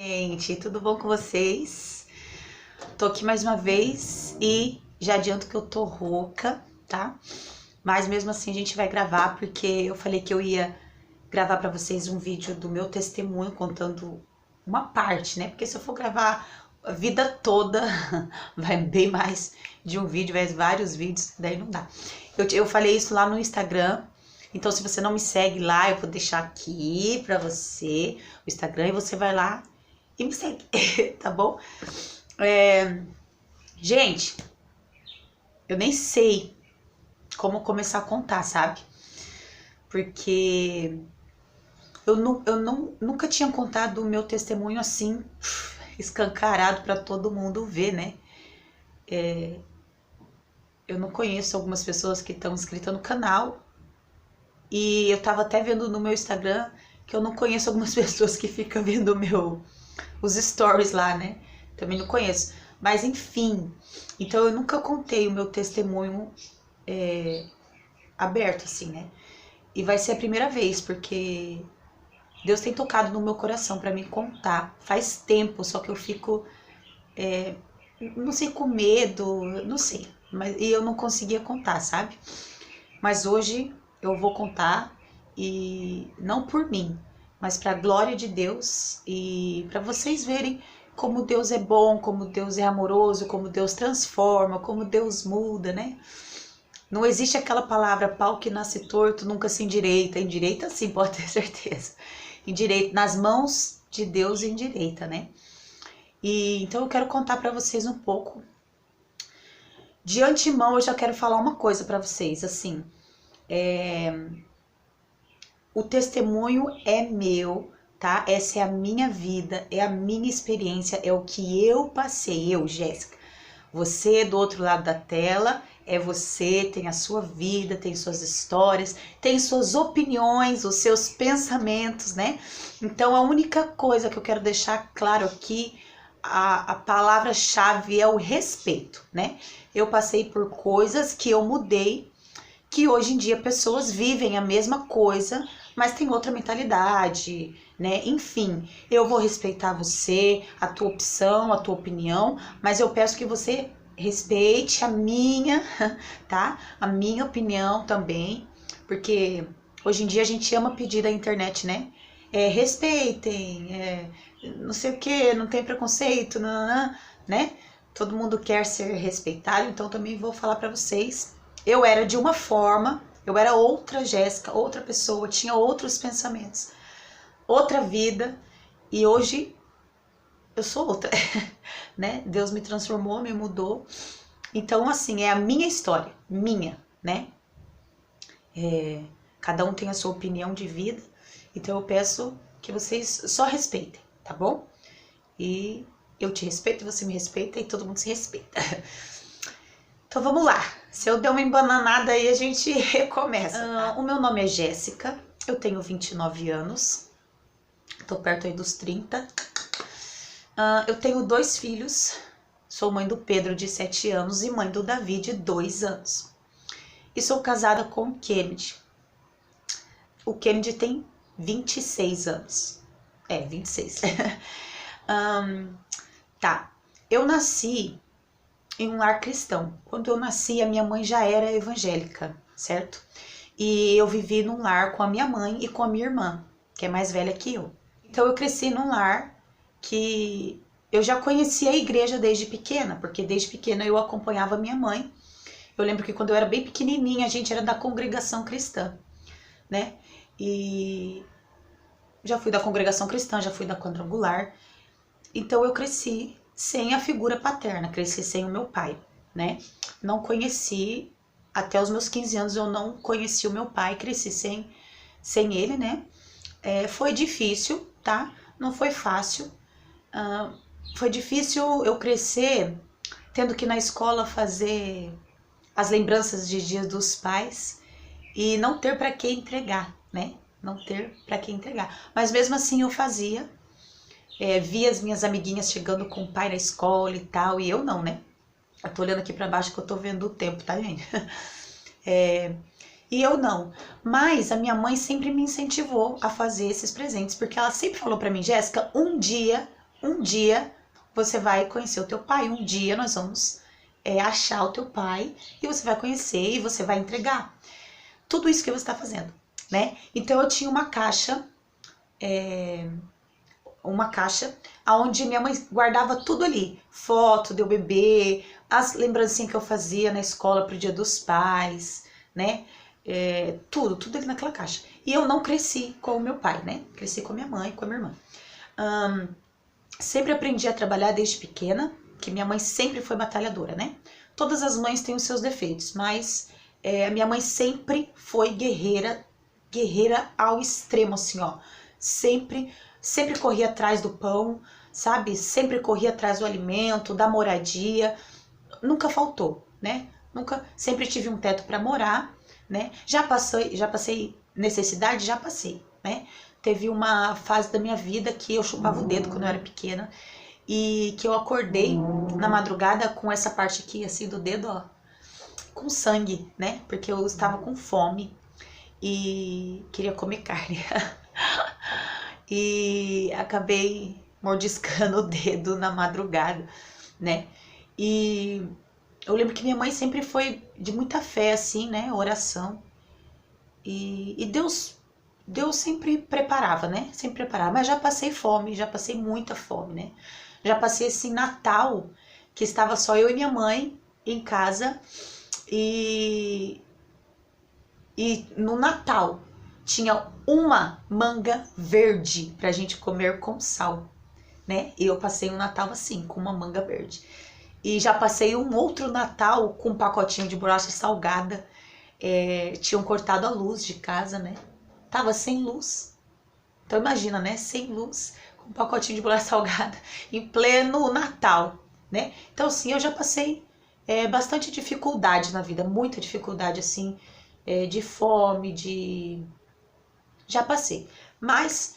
Gente, tudo bom com vocês? Tô aqui mais uma vez e já adianto que eu tô rouca, tá? Mas mesmo assim a gente vai gravar porque eu falei que eu ia gravar pra vocês um vídeo do meu testemunho contando uma parte, né? Porque se eu for gravar a vida toda, vai bem mais de um vídeo, vai vários vídeos, daí não dá. Eu falei isso lá no Instagram. Então, se você não me segue lá, eu vou deixar aqui pra você o Instagram e você vai lá e me segue, tá bom? Gente, eu nem sei como começar a contar, sabe? Porque nunca tinha contado o meu testemunho assim, escancarado pra todo mundo ver, né? Eu não conheço algumas pessoas que estão inscritas no canal e eu tava até vendo no meu Instagram que eu não conheço algumas pessoas que ficam vendo os stories lá, né? Também não conheço. Mas enfim, então eu nunca contei o meu testemunho aberto, assim, né? E vai ser a primeira vez, porque Deus tem tocado no meu coração pra me contar. Faz tempo, só que eu fico, não sei, com medo, não sei. E eu não conseguia contar, sabe? Mas hoje eu vou contar, e não por mim, mas para a glória de Deus e para vocês verem como Deus é bom, como Deus é amoroso, como Deus transforma, como Deus muda, né? Não existe aquela palavra pau que nasce torto nunca se endireita. Endireita sim, pode ter certeza. Endireita, nas mãos de Deus endireita, né? E então eu quero contar para vocês um pouco. De antemão eu já quero falar uma coisa para vocês, assim, o testemunho é meu, tá? Essa é a minha vida, é a minha experiência, é o que eu passei, eu, Jéssica. Você do outro lado da tela, é você, tem a sua vida, tem suas histórias, tem suas opiniões, os seus pensamentos, né? Então a única coisa que eu quero deixar claro aqui, a palavra-chave é o respeito, né? Eu passei por coisas que eu mudei, que hoje em dia pessoas vivem a mesma coisa, mas tem outra mentalidade, né? Enfim, eu vou respeitar você, a tua opção, a tua opinião, mas eu peço que você respeite a minha, tá? A minha opinião também, porque hoje em dia a gente ama pedir da internet, né? Respeitem, não sei o que, não tem preconceito, não, né? Todo mundo quer ser respeitado, então também vou falar pra vocês. Eu era de uma forma, eu era outra Jéssica, outra pessoa, tinha outros pensamentos, outra vida, e hoje eu sou outra, né? Deus me transformou, me mudou. Então, assim, é a minha história, minha, né? Cada um tem a sua opinião de vida, então eu peço que vocês só respeitem, tá bom? E eu te respeito, você me respeita e todo mundo se respeita. Então vamos lá, se eu der uma embananada aí a gente recomeça. O meu nome é Jéssica, eu tenho 29 anos, tô perto aí dos 30. Eu tenho 2 filhos, sou mãe do Pedro de 7 anos e mãe do Davi de 2 anos. E sou casada com o Kennedy. O Kennedy tem 26 anos. 26. Tá, eu nasci em um lar cristão. Quando eu nasci, a minha mãe já era evangélica, certo? E eu vivi num lar com a minha mãe e com a minha irmã, que é mais velha que eu. Então eu cresci num lar que eu já conhecia a igreja desde pequena, porque desde pequena eu acompanhava a minha mãe. Eu lembro que quando eu era bem pequenininha, a gente era da congregação cristã, né? E já fui da congregação cristã, já fui da quadrangular. Então eu cresci sem a figura paterna, cresci sem o meu pai, né? Não conheci, até os meus 15 anos eu não conheci o meu pai, cresci sem ele, né? Foi difícil, tá? Não foi fácil. Foi difícil eu crescer tendo que ir na escola fazer as lembranças de Dia dos Pais e não ter para quem entregar, né? Não ter para quem entregar. Mas mesmo assim eu fazia. Via as minhas amiguinhas chegando com o pai na escola e tal, e eu não, né? Eu tô olhando aqui pra baixo que eu tô vendo o tempo, tá, gente? E eu não. Mas a minha mãe sempre me incentivou a fazer esses presentes, porque ela sempre falou pra mim, Jéssica, um dia um dia você vai conhecer o teu pai, um dia nós vamos achar o teu pai e você vai conhecer e você vai entregar tudo isso que você está fazendo, né? Então eu tinha uma caixa onde minha mãe guardava tudo ali, foto de eu bebê, as lembrancinhas que eu fazia na escola pro Dia dos Pais, né? Tudo ali naquela caixa. E eu não cresci com o meu pai, né? Cresci com a minha mãe, com a minha irmã. Sempre aprendi a trabalhar desde pequena, que minha mãe sempre foi batalhadora, né? Todas as mães têm os seus defeitos, mas a minha mãe sempre foi guerreira ao extremo, assim, ó. Sempre corria atrás do pão, sabe? Sempre corria atrás do alimento, da moradia. Nunca faltou, né? Sempre tive um teto para morar, né? Já passei necessidade, já passei, né? Teve uma fase da minha vida que eu chupava o dedo quando eu era pequena e que eu acordei na madrugada com essa parte aqui, assim, do dedo, ó, com sangue, né? Porque eu estava com fome e queria comer carne. E acabei mordiscando o dedo na madrugada, né? E eu lembro que minha mãe sempre foi de muita fé, assim, né? Oração. E Deus sempre preparava, né? Sempre preparava. Mas já passei fome, já passei muita fome, né? Já passei, assim, Natal, que estava só eu e minha mãe em casa. E no Natal tinha uma manga verde pra gente comer com sal, né? E eu passei um Natal assim, com uma manga verde. E já passei um outro Natal com um pacotinho de bolacha salgada. Tinham cortado a luz de casa, né? Tava sem luz. Então imagina, né? Sem luz, com um pacotinho de bolacha salgada em pleno Natal, né? Então assim, eu já passei bastante dificuldade na vida, muita dificuldade assim, de fome, já passei. Mas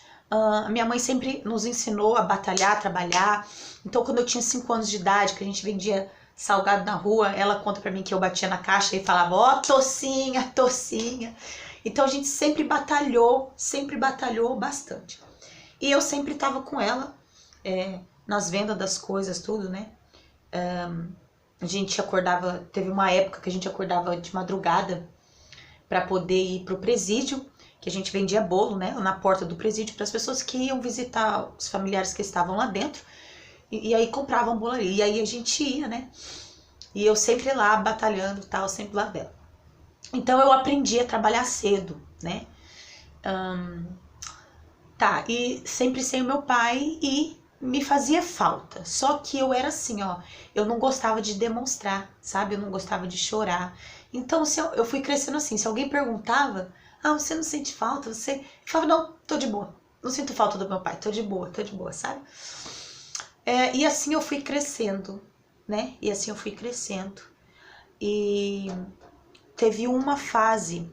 minha mãe sempre nos ensinou a batalhar, a trabalhar. Então quando eu tinha 5 anos de idade, que a gente vendia salgado na rua, ela conta pra mim que eu batia na caixa e falava, ó, tocinha, tocinha. Então a gente sempre batalhou bastante. E eu sempre tava com ela nas vendas das coisas, tudo, né? A gente acordava, teve uma época que a gente acordava de madrugada para poder ir pro presídio, que a gente vendia bolo, né, na porta do presídio para as pessoas que iam visitar os familiares que estavam lá dentro. E aí compravam bolo ali. E aí a gente ia, né? E eu sempre lá batalhando, tal, sempre lá dela. Então eu aprendi a trabalhar cedo, né? E sempre sem o meu pai e me fazia falta. Só que eu era assim, ó, eu não gostava de demonstrar, sabe? Eu não gostava de chorar. Então eu fui crescendo assim, se alguém perguntava, você não sente falta? Eu falava, não, tô de boa. Não sinto falta do meu pai, tô de boa, sabe? E assim eu fui crescendo, né? E assim eu fui crescendo. E teve uma fase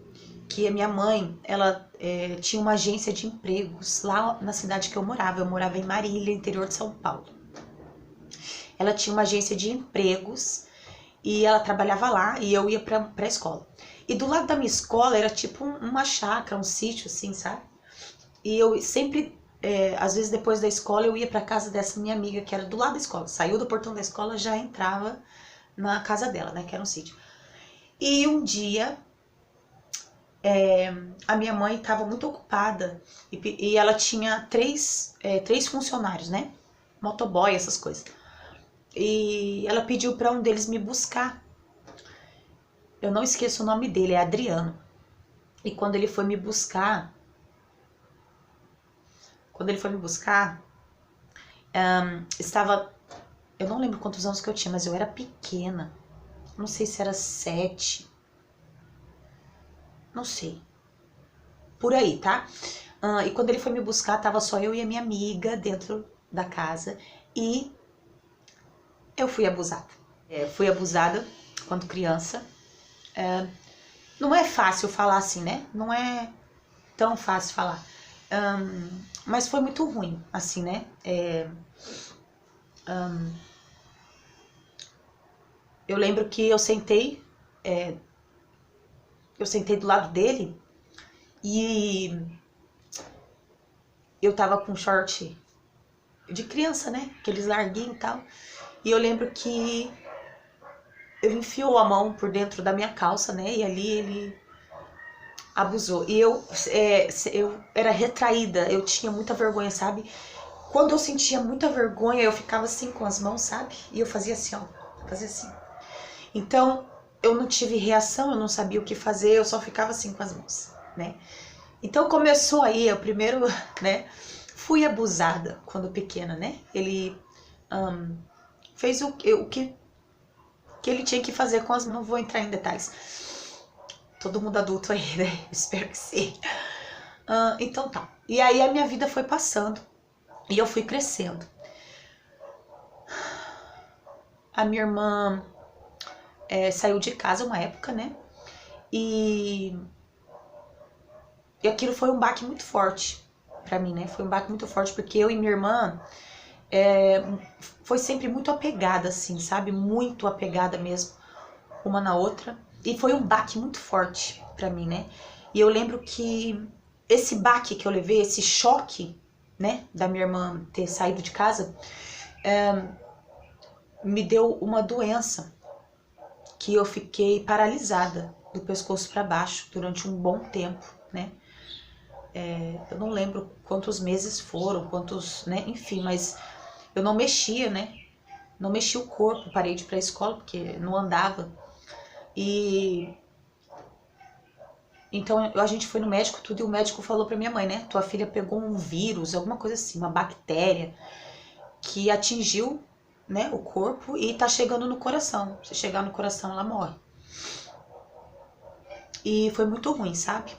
que a minha mãe, ela tinha uma agência de empregos lá na cidade que eu morava. Eu morava em Marília, interior de São Paulo. Ela tinha uma agência de empregos e ela trabalhava lá e eu ia pra escola. E do lado da minha escola era tipo uma chácara, um sítio assim, sabe? E eu sempre, às vezes depois da escola, eu ia pra casa dessa minha amiga que era do lado da escola. Saiu do portão da escola, já entrava na casa dela, né, que era um sítio. E um dia a minha mãe estava muito ocupada e ela tinha três funcionários, né? Motoboy, essas coisas. E ela pediu para um deles me buscar. Eu não esqueço o nome dele, é Adriano. E quando ele foi me buscar, estava... Eu não lembro quantos anos que eu tinha, mas eu era pequena. Não sei se era 7. Não sei. Por aí, tá? E quando ele foi me buscar, tava só eu e a minha amiga dentro da casa. E eu fui abusada. Fui abusada quando criança. Não é fácil falar assim, né? Não é tão fácil falar. Mas foi muito ruim, assim, né? Eu lembro que eu sentei do lado dele e eu tava com short de criança, né? Aqueles larguinhos e tal. E eu lembro que ele enfiou a mão por dentro da minha calça, né? E ali ele abusou. E eu era retraída, eu tinha muita vergonha, sabe? Quando eu sentia muita vergonha, eu ficava assim com as mãos, sabe? E eu fazia assim, ó, fazia assim. Então, eu não tive reação, eu não sabia o que fazer, eu só ficava assim com as mãos, né? Então começou aí, eu primeiro, né? Fui abusada quando pequena, né? Ele fez o que ele tinha que fazer com as mãos, não vou entrar em detalhes. Todo mundo adulto aí, né? Espero que sim. Então tá. E aí a minha vida foi passando e eu fui crescendo. A minha irmã saiu de casa uma época, né? E aquilo foi um baque muito forte pra mim, né? Foi um baque muito forte porque eu e minha irmã foi sempre muito apegada, assim, sabe? Muito apegada mesmo, uma na outra. E foi um baque muito forte pra mim, né? E eu lembro que esse baque que eu levei, esse choque, né, da minha irmã ter saído de casa, me deu uma doença que eu fiquei paralisada do pescoço para baixo durante um bom tempo, né? Eu não lembro quantos meses foram, quantos, né? Enfim, mas eu não mexia, né? Não mexia o corpo, parei de ir pra escola porque não andava. E então a gente foi no médico tudo e o médico falou pra minha mãe, né? Tua filha pegou um vírus, alguma coisa assim, uma bactéria que atingiu, né, o corpo e tá chegando no coração. Se chegar no coração, ela morre. E foi muito ruim, sabe?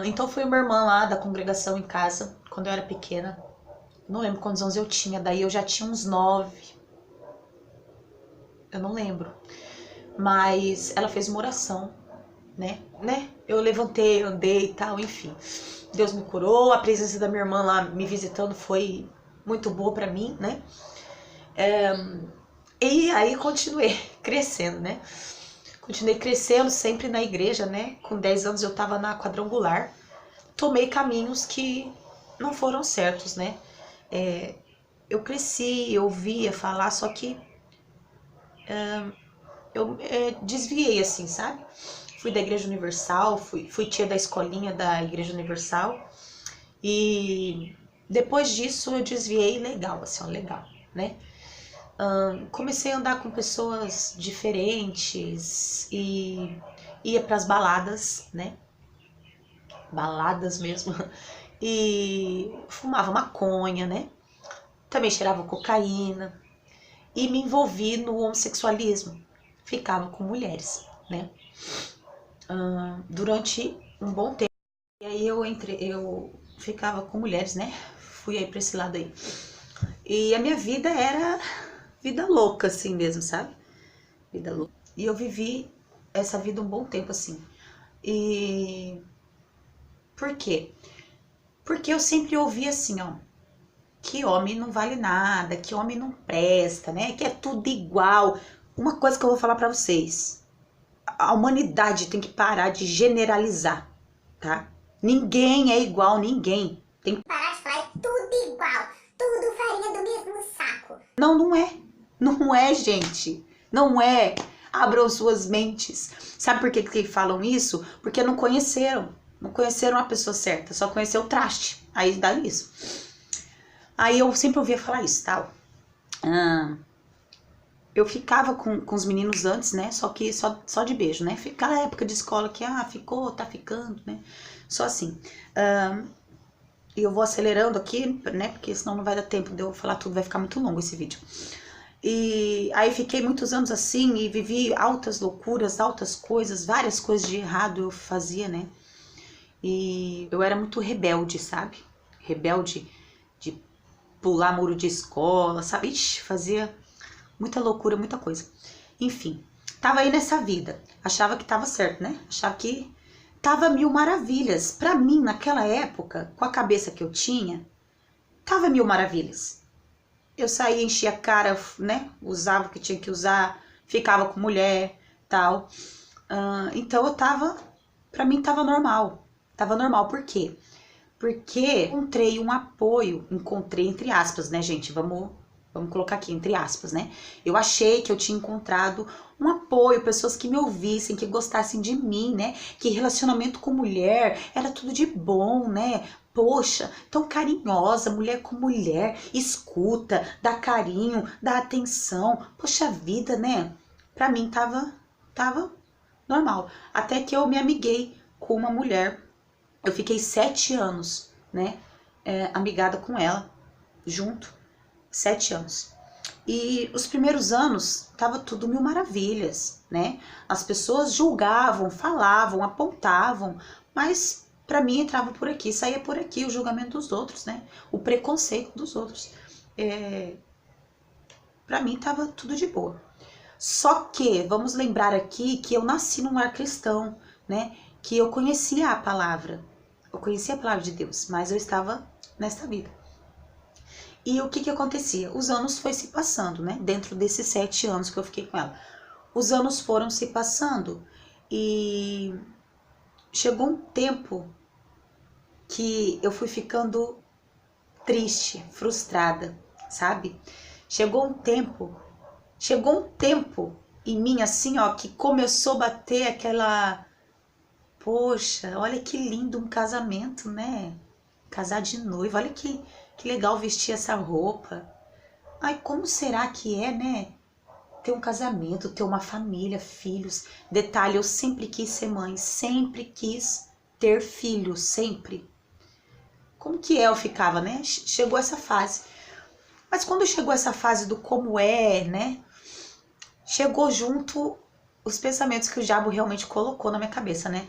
Então foi uma irmã lá da congregação em casa, quando eu era pequena. Não lembro quantos anos eu tinha, daí eu já tinha uns 9. Eu não lembro. Mas ela fez uma oração, né? Eu levantei, andei e tal, enfim. Deus me curou, a presença da minha irmã lá me visitando foi muito boa pra mim, né? E aí continuei crescendo, né? Continuei crescendo sempre na igreja, né? Com 10 anos eu tava na quadrangular. Tomei caminhos que não foram certos, né? Eu cresci, eu ouvia falar, só que eu desviei assim, sabe? Fui da Igreja Universal, fui tia da escolinha da Igreja Universal. E depois disso eu desviei legal, assim, ó, legal, né? Comecei a andar com pessoas diferentes e ia pras baladas, né? Baladas mesmo. E fumava maconha, né? Também cheirava cocaína e me envolvi no homossexualismo. Ficava com mulheres, né? Durante um bom tempo. E aí eu ficava com mulheres, né? Fui aí pra esse lado aí. E a minha vida era vida louca, assim mesmo, sabe? Vida louca. E eu vivi essa vida um bom tempo, assim. E por quê? Porque eu sempre ouvi assim, ó, que homem não vale nada, que homem não presta, né? Que é tudo igual. Uma coisa que eu vou falar pra vocês. A humanidade tem que parar de generalizar, tá? Ninguém é igual a ninguém. Tem que parar de falar, é tudo igual, tudo farinha do mesmo saco. Não, não é. Não é, gente. Não é. Abram suas mentes. Sabe por que falam isso? Porque não conheceram. Não conheceram a pessoa certa. Só conheceu o traste. Aí dá isso. Aí eu sempre ouvia falar isso, tal. Eu ficava com os meninos antes, né? Só que só de beijo, né? Aquela época de escola que, ficou, tá ficando, né? Só assim. E eu vou acelerando aqui, né? Porque senão não vai dar tempo de eu falar tudo, vai ficar muito longo esse vídeo. E aí fiquei muitos anos assim e vivi altas loucuras, altas coisas, várias coisas de errado eu fazia, né? E eu era muito rebelde, sabe? Rebelde de pular muro de escola, sabe? Ixi, fazia muita loucura, muita coisa. Enfim, tava aí nessa vida. Achava que tava certo, né? Achava que tava mil maravilhas. Pra mim, naquela época, com a cabeça que eu tinha, tava mil maravilhas. Eu saía, enchia a cara, né? Usava o que tinha que usar, ficava com mulher, tal. Então eu tava, pra mim tava normal. Tava normal, por quê? porque encontrei um apoio, encontrei entre aspas, né, gente? Vamos colocar aqui entre aspas, né? Eu achei que eu tinha encontrado um apoio, pessoas que me ouvissem, que gostassem de mim, né? Que relacionamento com mulher era tudo de bom, né? Poxa, tão carinhosa, mulher com mulher, escuta, dá carinho, dá atenção. Poxa vida, né? Pra mim tava normal. Até que eu me amiguei com uma mulher. Eu fiquei 7 anos, né? Amigada com ela, junto. 7 anos. E os primeiros anos tava tudo mil maravilhas, né? As pessoas julgavam, falavam, apontavam, mas pra mim entrava por aqui, saía por aqui o julgamento dos outros, né? O preconceito dos outros. Pra mim tava tudo de boa. Só que vamos lembrar aqui que eu nasci num lar cristão, né? Que eu conhecia a palavra. Eu conhecia a palavra de Deus, mas eu estava nesta vida. E o que acontecia? Os anos foi se passando, né? Dentro desses 7 anos que eu fiquei com ela. Os anos foram se passando e chegou um tempo que eu fui ficando triste, frustrada, sabe? Chegou um tempo em mim assim, ó, que começou a bater aquela... Poxa, olha que lindo um casamento, né? Casar de noiva, olha que legal vestir essa roupa. Ai, como será que é, né? Ter um casamento, ter uma família, filhos. Detalhe, eu sempre quis ser mãe, sempre quis ter filhos, sempre. Como que eu ficava, né? Chegou essa fase. Mas quando chegou essa fase do como é, né? Chegou junto os pensamentos que o diabo realmente colocou na minha cabeça, né?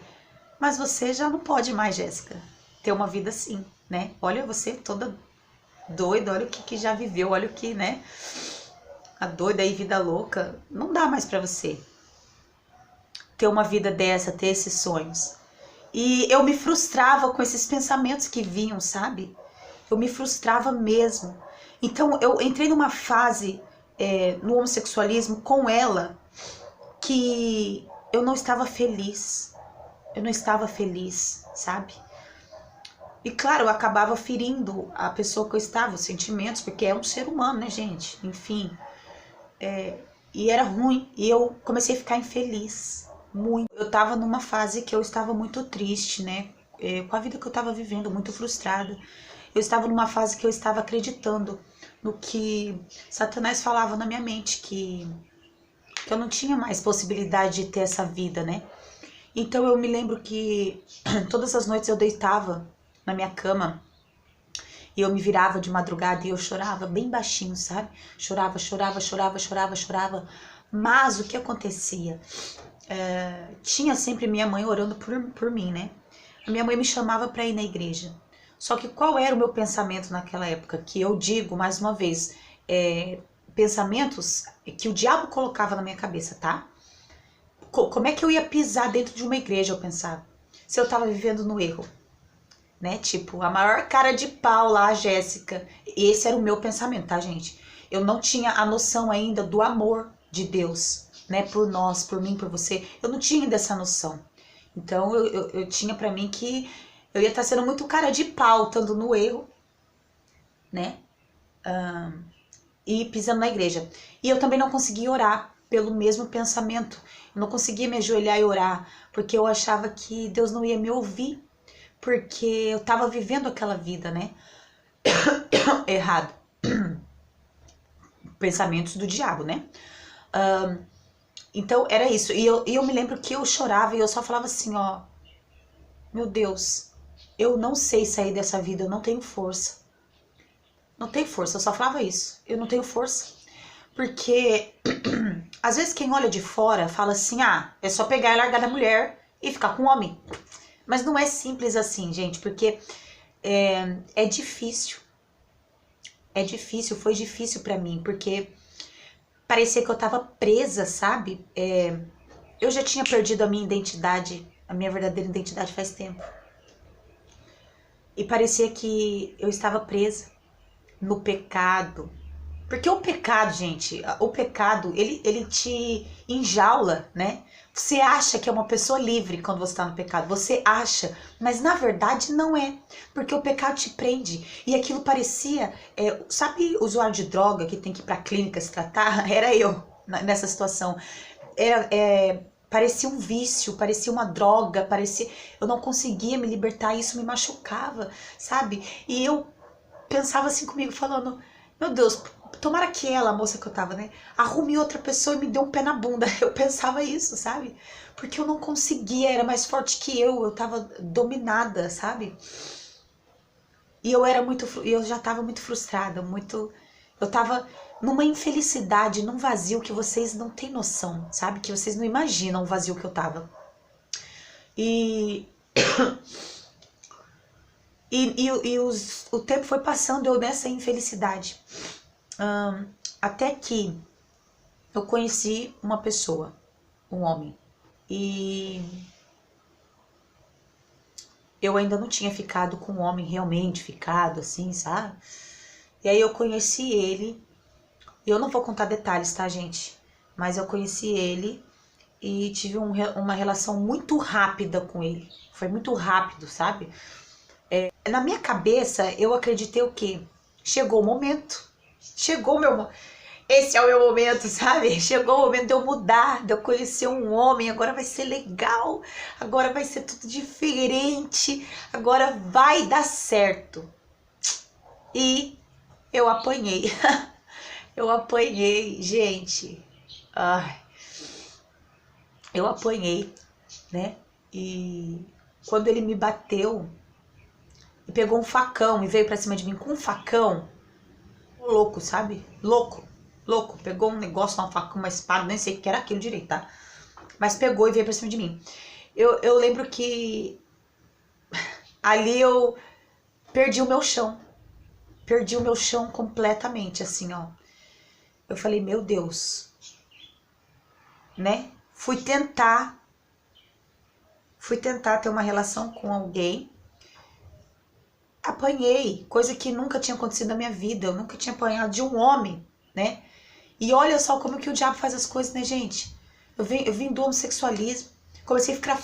Mas você já não pode mais, Jéssica, ter uma vida assim, né? Olha você toda doida, olha o que já viveu, olha o que, né? A doida aí, vida louca, não dá mais pra você ter uma vida dessa, ter esses sonhos. E eu me frustrava com esses pensamentos que vinham, sabe? Eu me frustrava mesmo. Então eu entrei numa fase no homossexualismo com ela que eu não estava feliz. Eu não estava feliz, sabe? E claro, eu acabava ferindo a pessoa que eu estava, os sentimentos, porque é um ser humano, né, gente? Enfim. E era ruim. E eu comecei a ficar infeliz. Muito. Eu tava numa fase que eu estava muito triste, né? Com a vida que eu tava vivendo, muito frustrada. Eu estava numa fase que eu estava acreditando no que Satanás falava na minha mente, que eu não tinha mais possibilidade de ter essa vida, né? Então eu me lembro que todas as noites eu deitava na minha cama e eu me virava de madrugada e eu chorava bem baixinho, sabe? Chorava. Mas o que acontecia? Tinha sempre minha mãe orando por mim, né? A minha mãe me chamava para ir na igreja. Só que qual era o meu pensamento naquela época? Que eu digo, mais uma vez, pensamentos que o diabo colocava na minha cabeça, tá? Como é que eu ia pisar dentro de uma igreja, eu pensava, se eu tava vivendo no erro, né? Tipo, a maior cara de pau lá, Jéssica. Esse era o meu pensamento, tá, gente? Eu não tinha a noção ainda do amor de Deus, né? Por nós, por mim, por você. Eu não tinha ainda essa noção. Então, eu tinha pra mim que eu ia estar sendo muito cara de pau, estando no erro, né? E pisando na igreja. E eu também não conseguia orar pelo mesmo pensamento. Eu não conseguia me ajoelhar e orar, porque eu achava que Deus não ia me ouvir, porque eu tava vivendo aquela vida, né? Errado. Pensamentos do diabo, né? Então, era isso. E eu me lembro que eu chorava e eu só falava assim, ó... Meu Deus, eu não sei sair dessa vida, eu não tenho força. Não tenho força, eu só falava isso. Eu não tenho força. Porque, às vezes quem olha de fora fala assim, é só pegar e largar da mulher e ficar com o homem. Mas não é simples assim, gente, porque é difícil. É difícil, foi difícil pra mim, porque parecia que eu tava presa, sabe? Eu já tinha perdido a minha identidade, a minha verdadeira identidade faz tempo. E parecia que eu estava presa no pecado, Porque o pecado, gente, o pecado, ele te enjaula, né? Você acha que é uma pessoa livre quando você está no pecado. Você acha, mas na verdade não é. Porque o pecado te prende. E aquilo parecia... sabe usuário de droga que tem que ir pra clínica se tratar? Era eu nessa situação. Parecia um vício, parecia uma droga, parecia... Eu não conseguia me libertar, isso me machucava, sabe? E eu pensava assim comigo, falando... Meu Deus, tomara que ela, a moça que eu tava, né, arrume outra pessoa e me dê um pé na bunda. Eu pensava isso, sabe? Porque eu não conseguia, era mais forte que eu tava dominada, sabe? E eu já tava muito frustrada, eu tava numa infelicidade, num vazio que vocês não têm noção, sabe? Que vocês não imaginam o vazio que eu tava. E o tempo foi passando, eu nessa infelicidade. Até que eu conheci uma pessoa, um homem. E eu ainda não tinha ficado com um homem realmente ficado, assim, sabe? E aí eu conheci ele. Eu não vou contar detalhes, tá, gente? Mas eu conheci ele e tive uma relação muito rápida com ele. Foi muito rápido, sabe? Na minha cabeça, eu acreditei o quê? Chegou o momento. Chegou o meu... Esse é o meu momento, sabe? Chegou o momento de eu mudar, de eu conhecer um homem. Agora vai ser legal. Agora vai ser tudo diferente. Agora vai dar certo. E eu apanhei. Eu apanhei, gente. Ai. Eu apanhei, né? E quando ele me bateu, e pegou um facão e veio pra cima de mim com um facão, louco, sabe? Louco, pegou um negócio, uma faca, uma espada, nem sei o que era aquilo direito, tá? Mas pegou e veio pra cima de mim. Eu lembro que ali eu perdi o meu chão. Perdi o meu chão completamente, assim, ó. Eu falei, meu Deus, né? Fui tentar ter uma relação com alguém. Apanhei, coisa que nunca tinha acontecido na minha vida. Eu nunca tinha apanhado de um homem, né? E olha só como que o diabo faz as coisas, né, gente? Eu vim do homossexualismo, comecei a ficar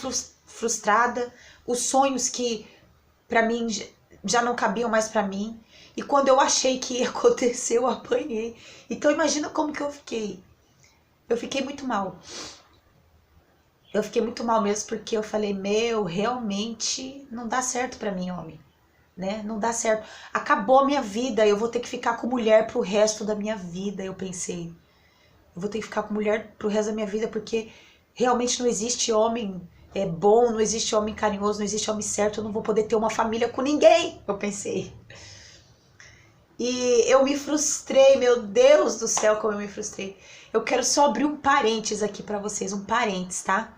frustrada, os sonhos que pra mim já não cabiam mais pra mim. E quando eu achei que ia acontecer, eu apanhei. Então imagina como que eu fiquei. Eu fiquei muito mal. Eu fiquei muito mal mesmo porque eu falei, meu, realmente não dá certo pra mim, homem. Né? Não dá certo. Acabou a minha vida, eu vou ter que ficar com mulher pro resto da minha vida, eu pensei. Eu vou ter que ficar com mulher pro resto da minha vida porque realmente não existe homem bom, não existe homem carinhoso, não existe homem certo, eu não vou poder ter uma família com ninguém, eu pensei. E eu me frustrei, meu Deus do céu, como eu me frustrei. Eu quero só abrir um parênteses aqui pra vocês, um parênteses, tá?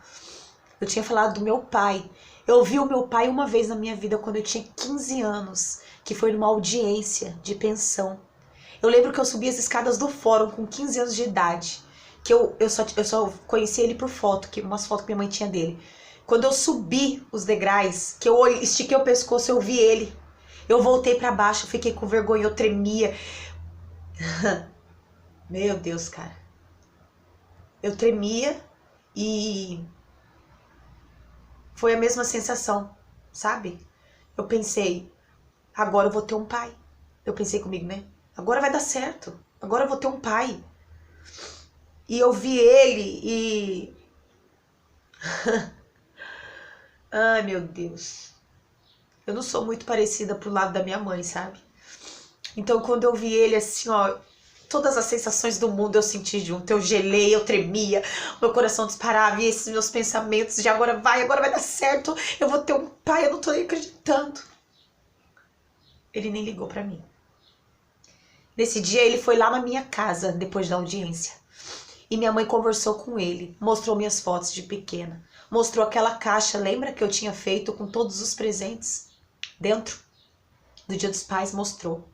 Eu tinha falado do meu pai. Eu vi o meu pai uma vez na minha vida quando eu tinha 15 anos, que foi numa audiência de pensão. Eu lembro que eu subi as escadas do fórum com 15 anos de idade, que eu só conheci ele por foto, que umas fotos que minha mãe tinha dele. Quando eu subi os degraus, que eu estiquei o pescoço, eu vi ele. Eu voltei pra baixo, eu fiquei com vergonha, eu tremia. Meu Deus, cara. Eu tremia e foi a mesma sensação, sabe? Eu pensei, agora eu vou ter um pai. Eu pensei comigo, né? Agora vai dar certo. Agora eu vou ter um pai. E eu vi ele e... Ai, meu Deus. Eu não sou muito parecida pro lado da minha mãe, sabe? Então, quando eu vi ele assim, ó... Todas as sensações do mundo eu senti junto. Eu gelei, eu tremia, meu coração disparava. E esses meus pensamentos de agora vai dar certo. Eu vou ter um pai, eu não tô nem acreditando. Ele nem ligou pra mim. Nesse dia ele foi lá na minha casa, depois da audiência. E minha mãe conversou com ele, mostrou minhas fotos de pequena. Mostrou aquela caixa, lembra que eu tinha feito com todos os presentes? Dentro do Dia dos Pais, mostrou.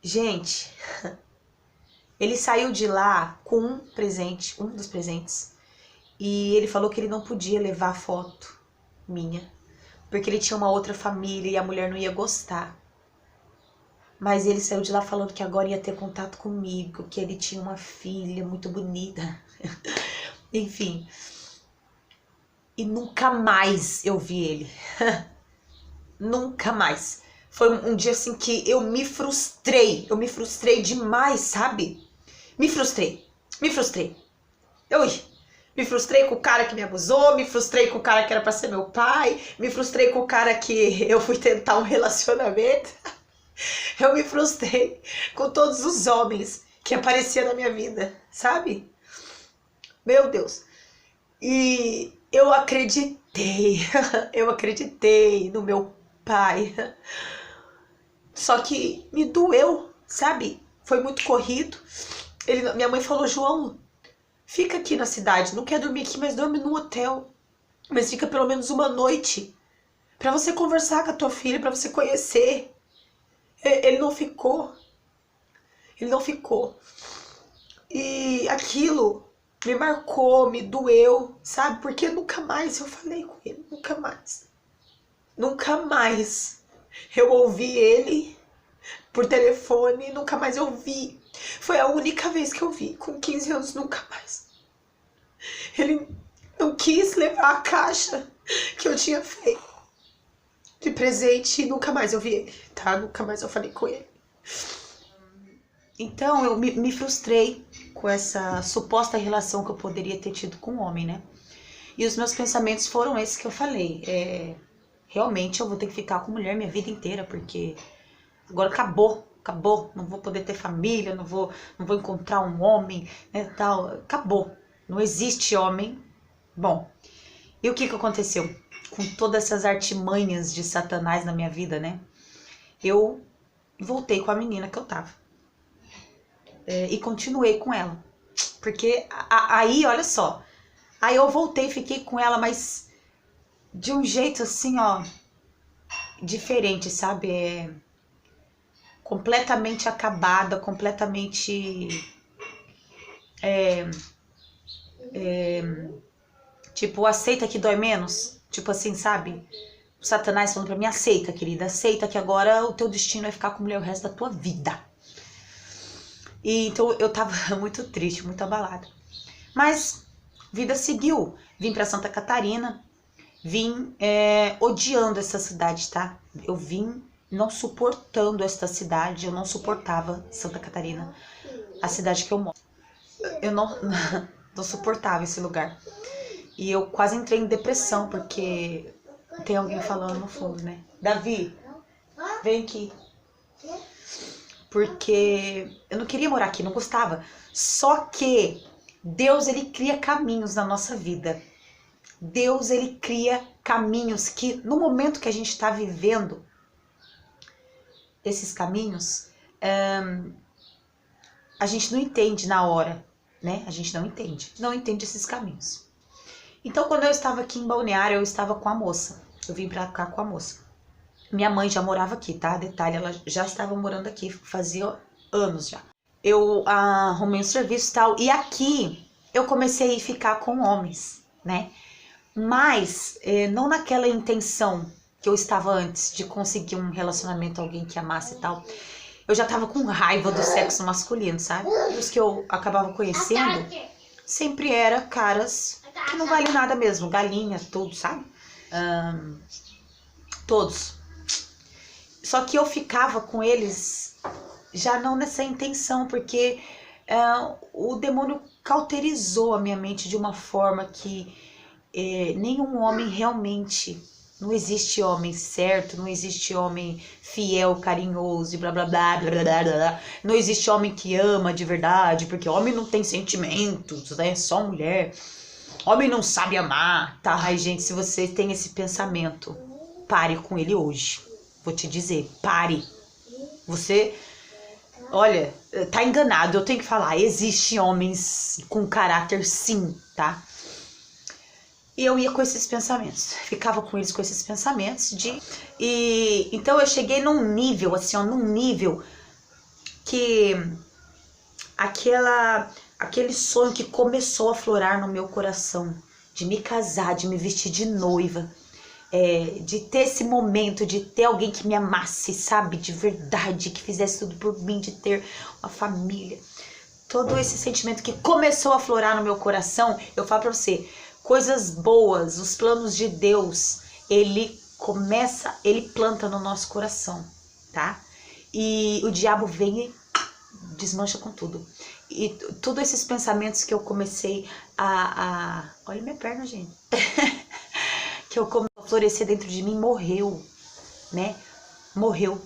Gente, ele saiu de lá com um presente, um dos presentes. E ele falou que ele não podia levar foto minha, porque ele tinha uma outra família e a mulher não ia gostar. Mas ele saiu de lá falando que agora ia ter contato comigo, que ele tinha uma filha muito bonita. Enfim. E nunca mais eu vi ele. Nunca mais. Foi um dia assim que eu me frustrei. Eu me frustrei demais, sabe? Me frustrei. Me frustrei com o cara que me abusou, me frustrei com o cara que era pra ser meu pai, me frustrei com o cara que eu fui tentar um relacionamento. Eu me frustrei com todos os homens que apareciam na minha vida, sabe? Meu Deus. E eu acreditei no meu pai. Só que me doeu, sabe? Foi muito corrido. Minha mãe falou, João, fica aqui na cidade, não quer dormir aqui, mas dorme no hotel. Mas fica pelo menos uma noite, pra você conversar com a tua filha, pra você conhecer. Ele não ficou. E aquilo me marcou, me doeu, sabe? Porque nunca mais eu falei com ele, nunca mais. Nunca mais eu ouvi ele por telefone, nunca mais eu vi. Foi a única vez que eu vi, com 15 anos, nunca mais. Ele não quis levar a caixa que eu tinha feito de presente e nunca mais eu vi ele, tá? Nunca mais eu falei com ele. Então eu me frustrei com essa suposta relação que eu poderia ter tido com o homem, né? E os meus pensamentos foram esses que eu falei. Realmente eu vou ter que ficar com mulher minha vida inteira, porque agora acabou. Não vou poder ter família, não vou encontrar um homem, né, tal. Acabou. Não existe homem. Bom, e o que aconteceu? Com todas essas artimanhas de Satanás na minha vida, né? Eu voltei com a menina que eu tava. E continuei com ela. Porque aí, olha só. Aí eu voltei e fiquei com ela, mas de um jeito assim, ó, diferente, sabe? Completamente acabada, completamente... tipo, aceita que dói menos. Tipo assim, sabe? O Satanás falando pra mim, aceita, querida, aceita que agora o teu destino é ficar com mulher o resto da tua vida. E então eu tava muito triste, muito abalada. Mas vida seguiu. Vim pra Santa Catarina, vim odiando essa cidade, tá? Eu vim não suportando esta cidade, eu não suportava Santa Catarina, a cidade que eu moro. Eu não suportava esse lugar. E eu quase entrei em depressão, porque tem alguém falando no fundo, né? Davi, vem aqui. Porque eu não queria morar aqui, não gostava. Só que Deus, ele cria caminhos na nossa vida. Deus, ele cria caminhos que no momento que a gente está vivendo esses caminhos, a gente não entende na hora, né? A gente não entende esses caminhos. Então, quando eu estava aqui em Balneário, eu estava com a moça. Eu vim pra cá com a moça. Minha mãe já morava aqui, tá? Detalhe, ela já estava morando aqui, fazia anos já. Eu arrumei um serviço e tal, e aqui eu comecei a ficar com homens, né? Mas não naquela intenção que eu estava antes de conseguir um relacionamento, alguém que amasse e tal. Eu já tava com raiva do sexo masculino, sabe? Os que eu acabava conhecendo sempre eram caras que não valem nada mesmo, galinha, tudo, sabe? Todos. Só que eu ficava com eles já não nessa intenção, porque o demônio cauterizou a minha mente de uma forma que nenhum homem realmente... Não existe homem certo, não existe homem fiel, carinhoso e blá blá blá blá blá blá blá. Não existe homem que ama de verdade, porque homem não tem sentimentos, né? É só mulher. Homem não sabe amar, tá? Ai, gente, se você tem esse pensamento, pare com ele hoje. Vou te dizer, pare. Você, olha, tá enganado, eu tenho que falar. Existem homens com caráter sim, tá? E eu ia com esses pensamentos, ficava com eles com esses pensamentos então eu cheguei num nível, assim, ó, num nível que aquele sonho que começou a florar no meu coração, de me casar, de me vestir de noiva, de ter esse momento, de ter alguém que me amasse, sabe, de verdade, que fizesse tudo por mim, de ter uma família. Todo esse sentimento que começou a aflorar no meu coração, eu falo pra você, coisas boas, os planos de Deus, ele planta no nosso coração, tá? E o diabo vem e desmancha com tudo. E todos esses pensamentos que eu comecei olha minha perna, gente. Que eu comecei a florescer dentro de mim, morreu, né? Morreu.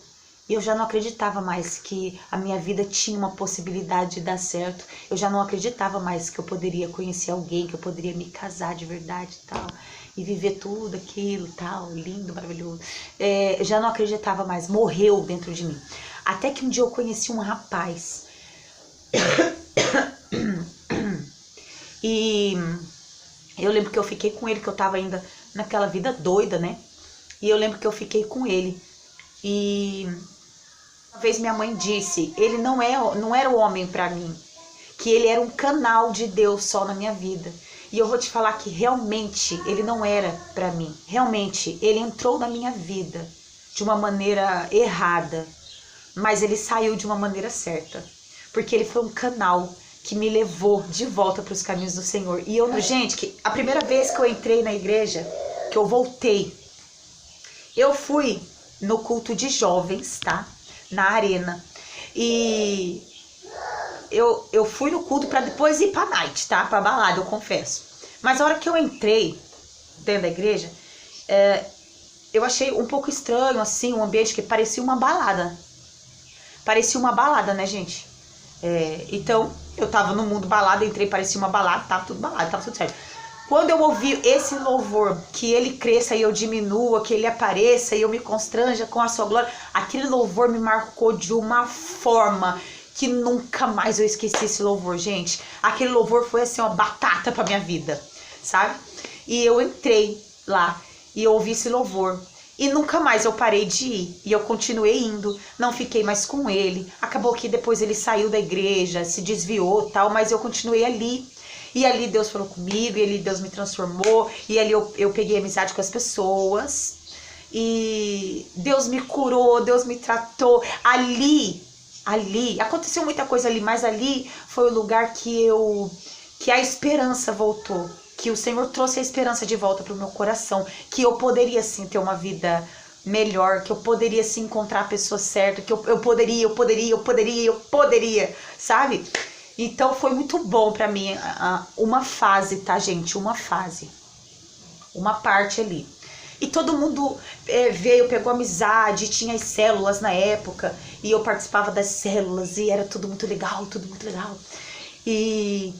E eu já não acreditava mais que a minha vida tinha uma possibilidade de dar certo. Eu já não acreditava mais que eu poderia conhecer alguém, que eu poderia me casar de verdade e tal. E viver tudo aquilo tal, lindo, maravilhoso. Eu já não acreditava mais, morreu dentro de mim. Até que um dia eu conheci um rapaz. E eu lembro que eu fiquei com ele, que eu tava ainda naquela vida doida, né? E eu lembro que eu fiquei com ele. E uma vez minha mãe disse, ele não era o homem pra mim, que ele era um canal de Deus só na minha vida. E eu vou te falar que realmente ele não era pra mim. Realmente ele entrou na minha vida de uma maneira errada, mas ele saiu de uma maneira certa, porque ele foi um canal que me levou de volta para os caminhos do Senhor. E gente, que a primeira vez que eu entrei na igreja, que eu voltei, eu fui no culto de jovens, tá? Na arena. E eu fui no culto para depois ir pra night, tá? Pra balada, eu confesso. Mas a hora que eu entrei dentro da igreja, eu achei um pouco estranho, assim, um ambiente que parecia uma balada. Parecia uma balada, né, gente? Então, eu tava no mundo balada, entrei, parecia uma balada, tava tudo balada, tava tudo certo. Quando eu ouvi esse louvor, que ele cresça e eu diminua, que ele apareça e eu me constranja com a sua glória, aquele louvor me marcou de uma forma que nunca mais eu esqueci esse louvor, gente. Aquele louvor foi assim, uma batata pra minha vida, sabe? E eu entrei lá e eu ouvi esse louvor. E nunca mais eu parei de ir. E eu continuei indo, não fiquei mais com ele. Acabou que depois ele saiu da igreja, se desviou e tal, mas eu continuei ali. E ali Deus falou comigo, e ali Deus me transformou, e ali eu peguei amizade com as pessoas. E Deus me curou, Deus me tratou. Ali, aconteceu muita coisa ali, mas ali foi o lugar que a esperança voltou. Que o Senhor trouxe a esperança de volta para o meu coração, que eu poderia sim ter uma vida melhor, que eu poderia sim encontrar a pessoa certa, que eu poderia, sabe? Então foi muito bom para mim, uma fase, tá, gente? Uma fase, uma parte ali. E todo mundo veio, pegou amizade, tinha as células na época, e eu participava das células, e era tudo muito legal, E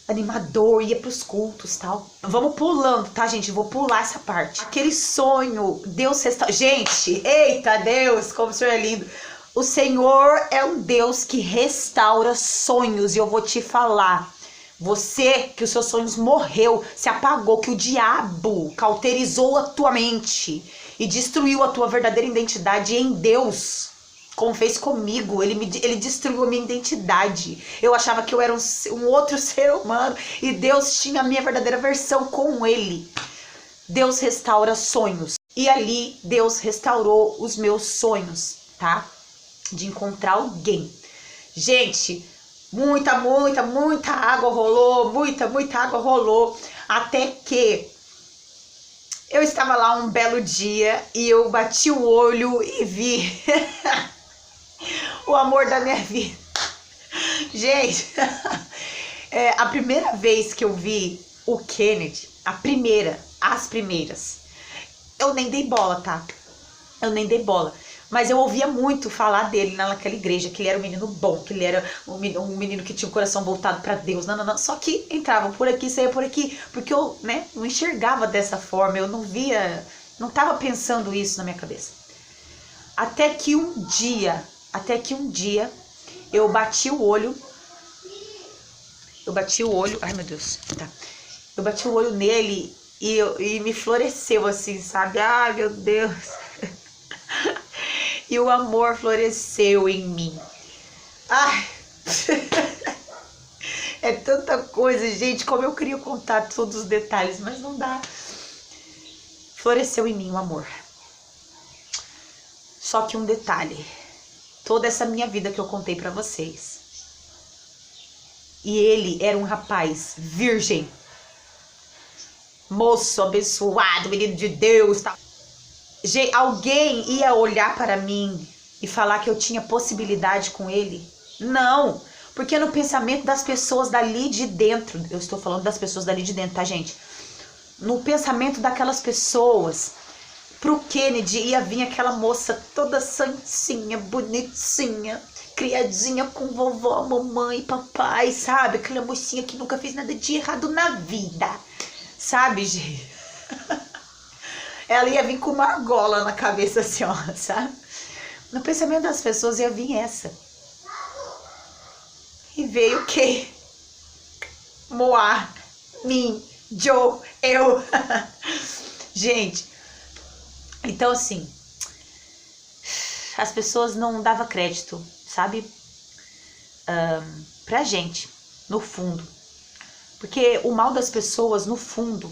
animador, ia pros cultos e tal. Vamos pulando, tá, gente? Vou pular essa parte. Aquele sonho, Deus restaura. Gente, eita Deus, como o Senhor é lindo. O Senhor é um Deus que restaura sonhos. E eu vou te falar, você, que os seus sonhos morreu, se apagou, que o diabo cauterizou a tua mente e destruiu a tua verdadeira identidade em Deus. Como fez comigo, ele destruiu a minha identidade. Eu achava que eu era um outro ser humano e Deus tinha a minha verdadeira versão com ele. Deus restaura sonhos. E ali Deus restaurou os meus sonhos, tá? De encontrar alguém. Gente, muita água rolou, muita água rolou, até que eu estava lá um belo dia e eu bati o olho e vi o amor da minha vida. Gente, a primeira vez que eu vi o Kennedy, as primeiras, eu nem dei bola, tá? Eu nem dei bola. Mas eu ouvia muito falar dele naquela igreja, que ele era um menino bom, que ele era um menino que tinha o coração voltado para Deus. Não. Só que entrava por aqui, saía por aqui, porque eu, né, não enxergava dessa forma, eu não via, não estava pensando isso na minha cabeça. Até que um dia eu bati o olho, ai meu Deus, tá. Eu bati o olho nele e me floresceu assim, sabe? Ai meu Deus. E o amor floresceu em mim. Ai, é tanta coisa, gente, como eu queria contar todos os detalhes, mas não dá. floresceu em mim o amor. Só que um detalhe, toda essa minha vida que eu contei pra vocês, e ele era um rapaz virgem, moço abençoado, menino de Deus, tá? Alguém ia olhar para mim e falar que eu tinha possibilidade com ele? Não, porque no pensamento das pessoas dali de dentro, eu estou falando das pessoas dali de dentro, tá, gente? No pensamento daquelas pessoas, pro Kennedy ia vir aquela moça toda santinha, bonitinha, criadinha com vovó, mamãe, papai, sabe? Aquela mocinha que nunca fez nada de errado na vida, sabe, gente? Ela ia vir com uma argola na cabeça assim, ó, sabe? No pensamento das pessoas ia vir essa. E veio o quê? Moá, mim, Joe, eu. Gente, então assim, as pessoas não davam crédito, sabe? Pra gente, no fundo. Porque o mal das pessoas, no fundo,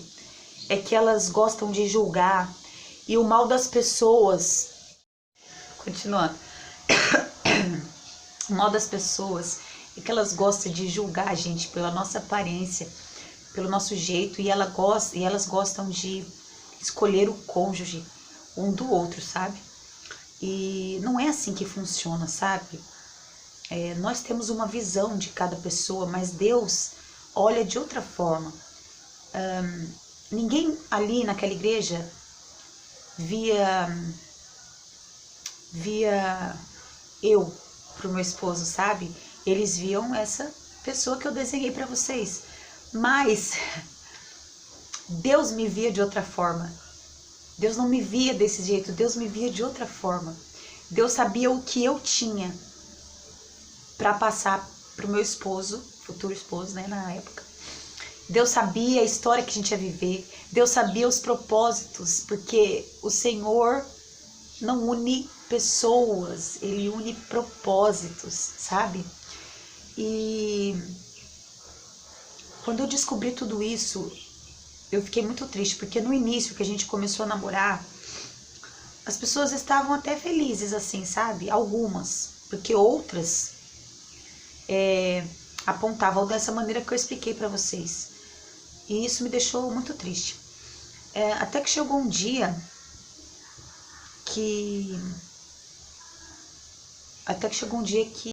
é que elas gostam de julgar. E o mal das pessoas, continuando, o mal das pessoas é que elas gostam de julgar a gente pela nossa aparência, pelo nosso jeito, e elas gostam de escolher o cônjuge um do outro, sabe? E não é assim que funciona, sabe? Nós temos uma visão de cada pessoa, mas Deus olha de outra forma. Ninguém ali naquela igreja via eu pro meu esposo, sabe? Eles viam essa pessoa que eu desenhei para vocês, mas Deus me via de outra forma. Deus não me via desse jeito, Deus me via de outra forma. Deus sabia o que eu tinha para passar pro meu esposo, futuro esposo, né, na época. Deus sabia a história que a gente ia viver. Deus sabia os propósitos, porque o Senhor não une pessoas, Ele une propósitos, sabe? E quando eu descobri tudo isso, eu fiquei muito triste, porque no início que a gente começou a namorar, as pessoas estavam até felizes, assim, sabe? Algumas, porque outras apontavam dessa maneira que eu expliquei pra vocês. E isso me deixou muito triste. Até que chegou um dia que